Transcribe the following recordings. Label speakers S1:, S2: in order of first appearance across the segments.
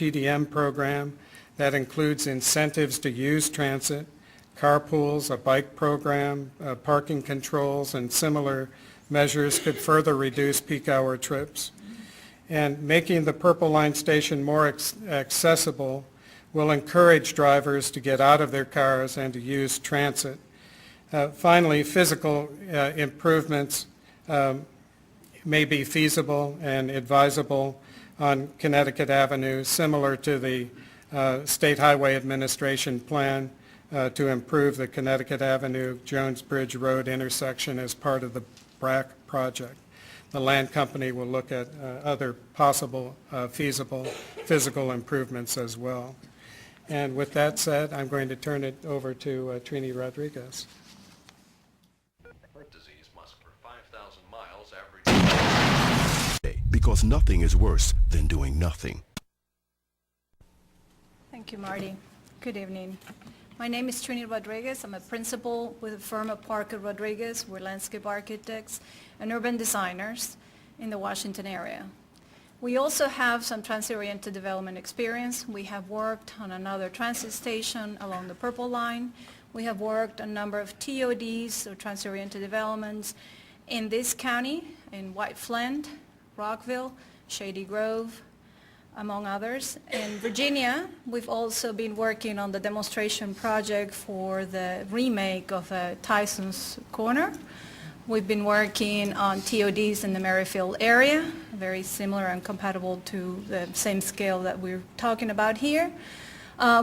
S1: TDM program that includes incentives to use transit, carpools, a bike program, parking controls, and similar measures could further reduce peak hour trips. And making the Purple Line station more accessible will encourage drivers to get out of their cars and to use transit. Finally, physical improvements may be feasible and advisable on Connecticut Avenue, similar to the State Highway Administration plan to improve the Connecticut Avenue-Jones Bridge Road intersection as part of the BRAC project. The land company will look at other possible feasible physical improvements as well. And with that said, I'm going to turn it over to Trini Rodriguez.
S2: Heart disease must for 5,000 miles average.
S3: Because nothing is worse than doing nothing.
S4: Thank you, Marty. Good evening. My name is Trini Rodriguez. I'm a principal with the firm of Parker Rodriguez. We're landscape architects and urban designers in the Washington area. We also have some transit-oriented development experience. We have worked on another transit station along the Purple Line. We have worked on a number of TODs, or transit-oriented developments, in this county, in White Flint, Rockville, Shady Grove, among others. In Virginia, we've also been working on the demonstration project for the remake of Tyson's Corner. We've been working on TODs in the Merrifield area, very similar and compatible to the same scale that we're talking about here.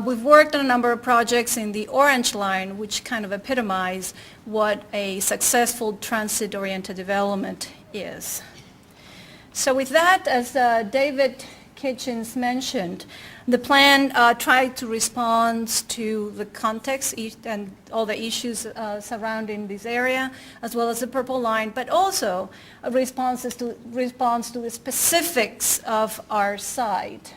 S4: We've worked on a number of projects in the Orange Line, which kind of epitomize what a successful transit-oriented development is. So with that, as David Kitchens mentioned, the plan tried to respond to the context and all the issues surrounding this area, as well as the Purple Line, but also a response to the specifics of our site.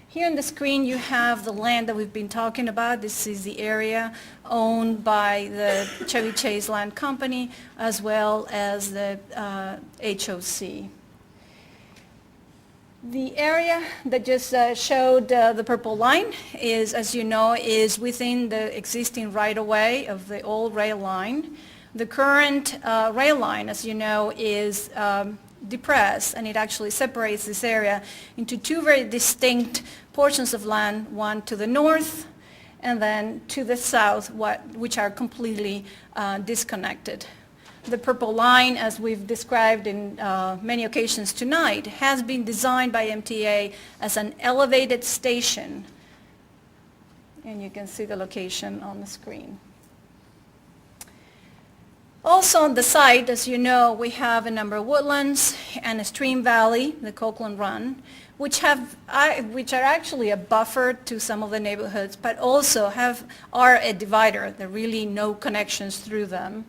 S4: Here on the screen you have the land that we've been talking about. This is the area owned by the Chevy Chase Land Company, as well as the HOC. The area that just showed the Purple Line is, as you know, is within the existing right-of-way of the old rail line. The current rail line, as you know, is depressed, and it actually separates this area into two very distinct portions of land, one to the north and then to the south, which are completely disconnected. The Purple Line, as we've described in many occasions tonight, has been designed by MTA as an elevated station, and you can see the location on the screen. Also on the site, as you know, we have a number of woodlands and a stream valley, the Copeland Run, which are actually a buffer to some of the neighborhoods, but also are a divider. There are really no connections through them.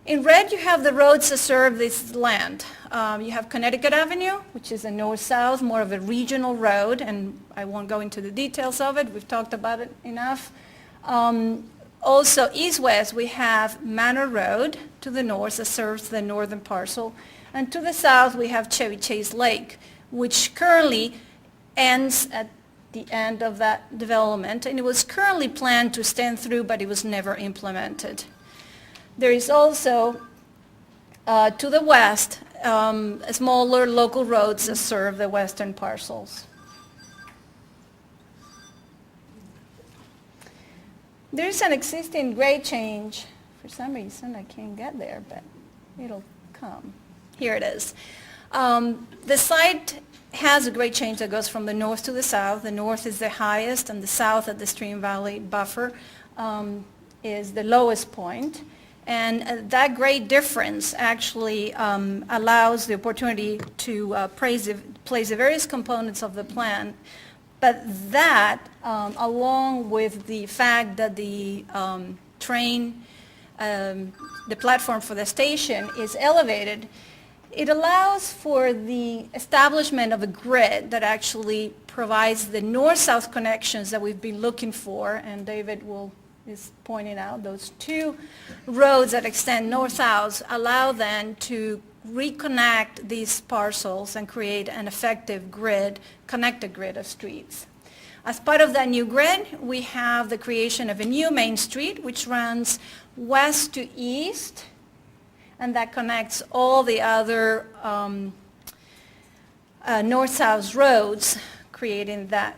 S4: In red, you have the roads that serve this land. You have Connecticut Avenue, which is a north-south, more of a regional road, and I won't go into the details of it. We've talked about it enough. Also, east-west, we have Manor Road to the north that serves the northern parcel. And to the south, we have Chevy Chase Lake, which currently ends at the end of that development. And it was currently planned to extend through, but it was never implemented. There is also, to the west, smaller local roads that serve the western parcels. There is an existing grade change. For some reason, I can't get there, but it'll come. Here it is. The site has a grade change that goes from the north to the south. The north is the highest, and the south at the Stream Valley buffer is the lowest point. And that grade difference actually allows the opportunity to place the various components of the plan. But that, along with the fact that the train, the platform for the station is elevated, it allows for the establishment of a grid that actually provides the north-south connections that we've been looking for, and David is pointing out those two roads that extend north-south allow then to reconnect these parcels and create an effective grid, connected grid of streets. As part of that new grid, we have the creation of a new main street which runs west to east, and that connects all the other north-south roads, creating that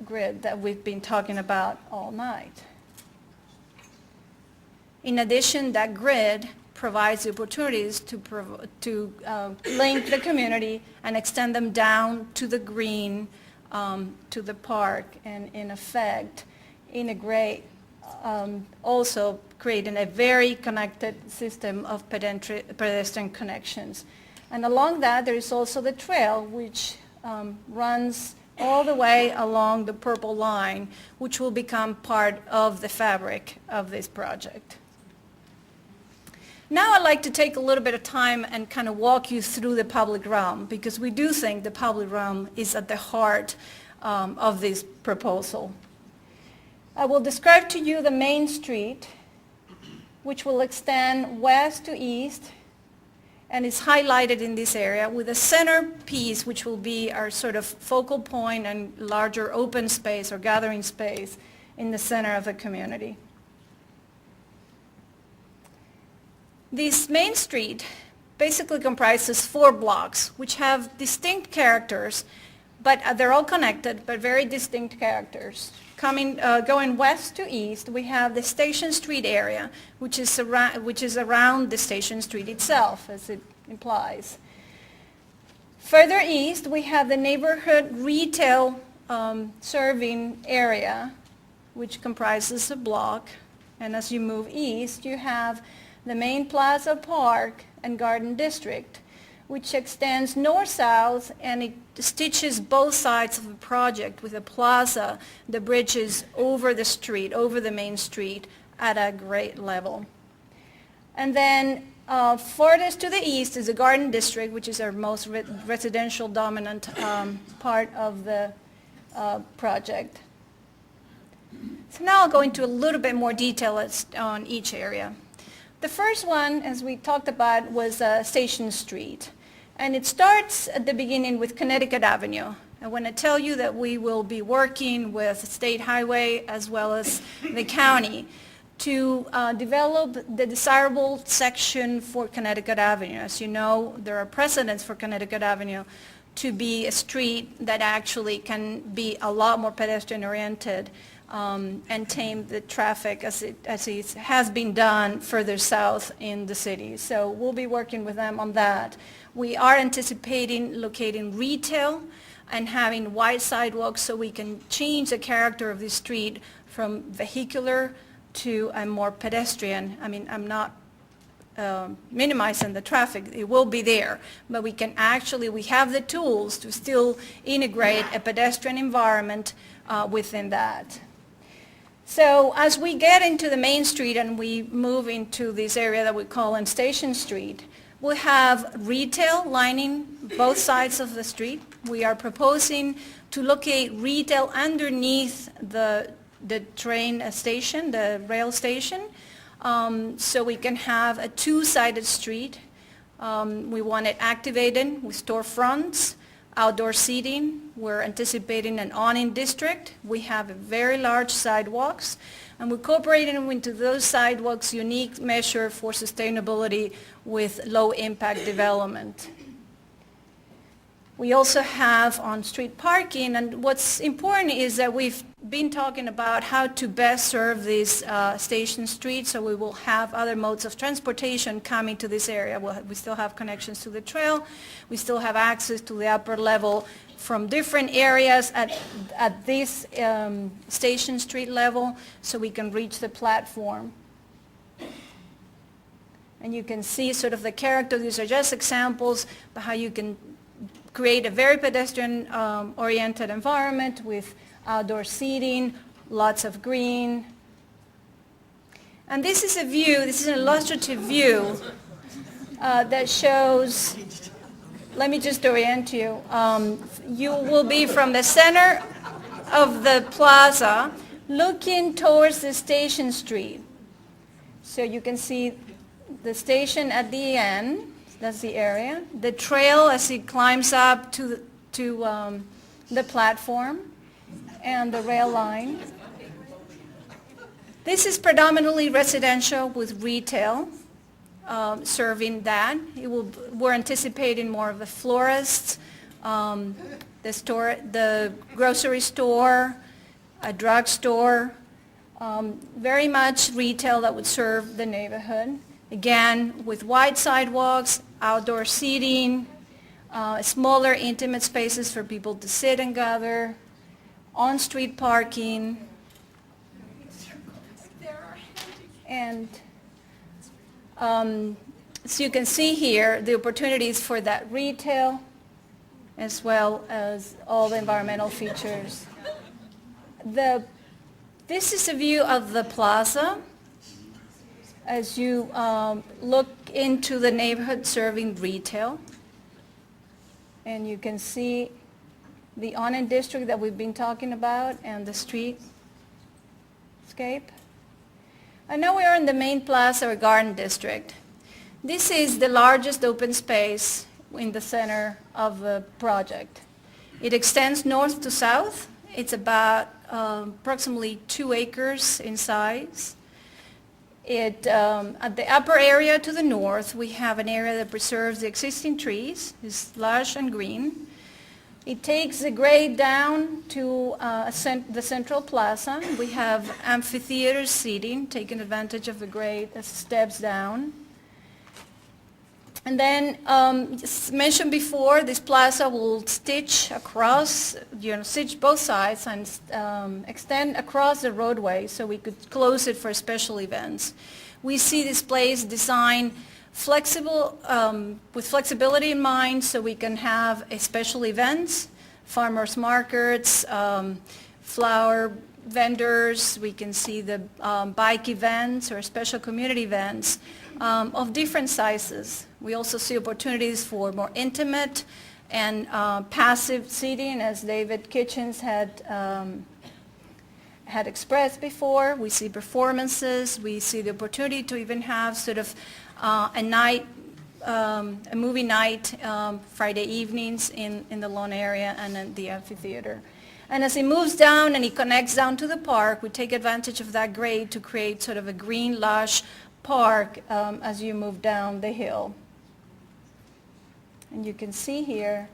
S4: grid that we've been talking about all night. In addition, that grid provides the opportunities to link the community and extend them down to the green, to the park, and in effect integrate, also creating a very connected system of pedestrian connections. And along that, there is also the trail, which runs all the way along the purple line, which will become part of the fabric of this project. Now I'd like to take a little bit of time and kind of walk you through the public realm, because we do think the public realm is at the heart of this proposal. I will describe to you the main street, which will extend west to east, and is highlighted in this area with a centerpiece, which will be our sort of focal point and larger open space or gathering space in the center of the community. This main street basically comprises 4 blocks, which have distinct characters, but they're all connected, but very distinct characters. Going west to east, we have the Station Street area, which is around the Station Street itself, as it implies. Further east, we have the neighborhood retail serving area, which comprises a block. And as you move east, you have the main Plaza Park and Garden District, which extends north-south, and it stitches both sides of the project with a plaza that bridges over the street, over the main street at a great level. And then furthest to the east is the Garden District, which is our most residential dominant part of the project. So now I'll go into a little bit more detail on each area. The first one, as we talked about, was Station Street. And it starts at the beginning with Connecticut Avenue. I want to tell you that we will be working with State Highway as well as the county to develop the desirable section for Connecticut Avenue. As you know, there are precedents for Connecticut Avenue to be a street that actually can be a lot more pedestrian-oriented and tame the traffic as it has been done further south in the city. So we'll be working with them on that. We are anticipating locating retail and having wide sidewalks so we can change the character of the street from vehicular to a more pedestrian. I mean, I'm not minimizing the traffic, it will be there, but we have the tools to still integrate a pedestrian environment within that. So as we get into the main street and we move into this area that we call Station Street, we have retail lining both sides of the street. We are proposing to locate retail underneath the train station, the rail station, so we can have a 2-sided street. We want it activated with storefronts, outdoor seating. We're anticipating an awning district. We have very large sidewalks, and we're incorporating into those sidewalks unique measure for sustainability with low-impact development. We also have on-street parking, and what's important is that we've been talking about how to best serve this Station Street, so we will have other modes of transportation coming to this area. We still have connections to the trail. We still have access to the upper level from different areas at this Station Street level, so we can reach the platform. And you can see sort of the character. These are just examples of how you can create a very pedestrian-oriented environment with outdoor seating, lots of green. And this is a view, this is an illustrative view that shows, let me just orient you. You will be from the center of the plaza looking towards the Station Street. So you can see the station at the end, That's the area. The trail as it climbs up to the platform and the rail line. This is predominantly residential with retail serving that. We're anticipating more of the florists, the grocery store, a drugstore, very much retail that would serve the neighborhood. Again, with wide sidewalks, outdoor seating, smaller intimate spaces for people to sit and gather, on-street parking, and so you can see here the opportunities for that retail as well as all the environmental features. This is a view of the plaza as you look into the neighborhood serving retail. And you can see the awning district that we've been talking about and the streetscape. And now we are in the main plaza or garden district. This is the largest open space in the center of the project. It extends north to south. It's about approximately 2 acres in size. At the upper area to the north, we have an area that preserves the existing trees. It's lush and green. It takes the grade down to the central plaza. We have amphitheater seating, taking advantage of the grade as it steps down. And then, as mentioned before, this plaza will stitch across, stitch both sides and extend across the roadway so we could close it for special events. We see this place designed flexible, with flexibility in mind, so we can have special events, farmers markets, flower vendors. We can see the bike events or special community events of different sizes. We also see opportunities for more intimate and passive seating, as David Kitchens had expressed before. We see performances. We see the opportunity to even have sort of a movie night Friday evenings in the lawn area and in the amphitheater. And as it moves down and it connects down to the park, we take advantage of that grade to create sort of a green, lush park as you move down the hill. And you can see here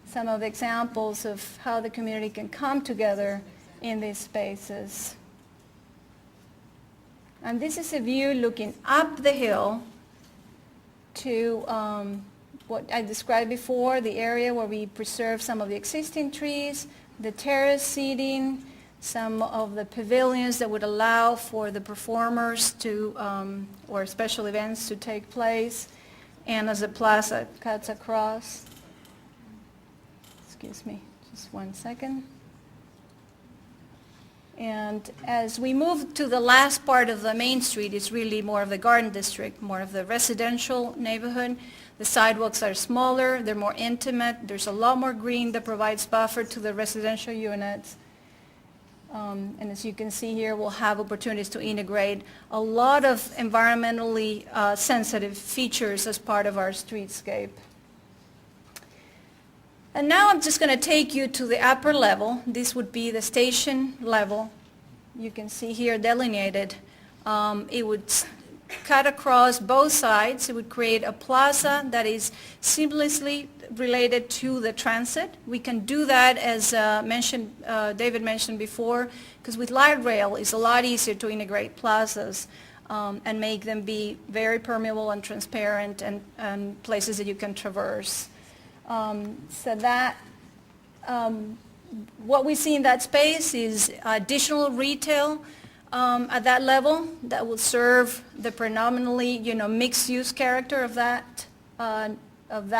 S4: some of the examples of how the community can come together in these spaces. And this is a view looking up the hill to what I described before, the area where we preserve some of the existing trees, the terrace seating, some of the pavilions that would allow for the performers to, or special events to take place, and as the plaza cuts across. Excuse me, just one second. And as we move to the last part of the main street, it's really more of the garden district, more of the residential neighborhood. The sidewalks are smaller, they're more intimate, there's a lot more green that provides buffer to the residential units. And as you can see here, we'll have opportunities to integrate a lot of environmentally sensitive features as part of our streetscape. And now I'm just going to take you to the upper level. This would be the station level. You can see here delineated. It would cut across both sides. It would create a plaza that is seamlessly related to the transit. We can do that, as David mentioned before, because with light rail it's a lot easier to integrate plazas and make them be very permeable and transparent and places that you can traverse. So that what we see in that space is additional retail at that level that will serve the predominantly mixed-use character of that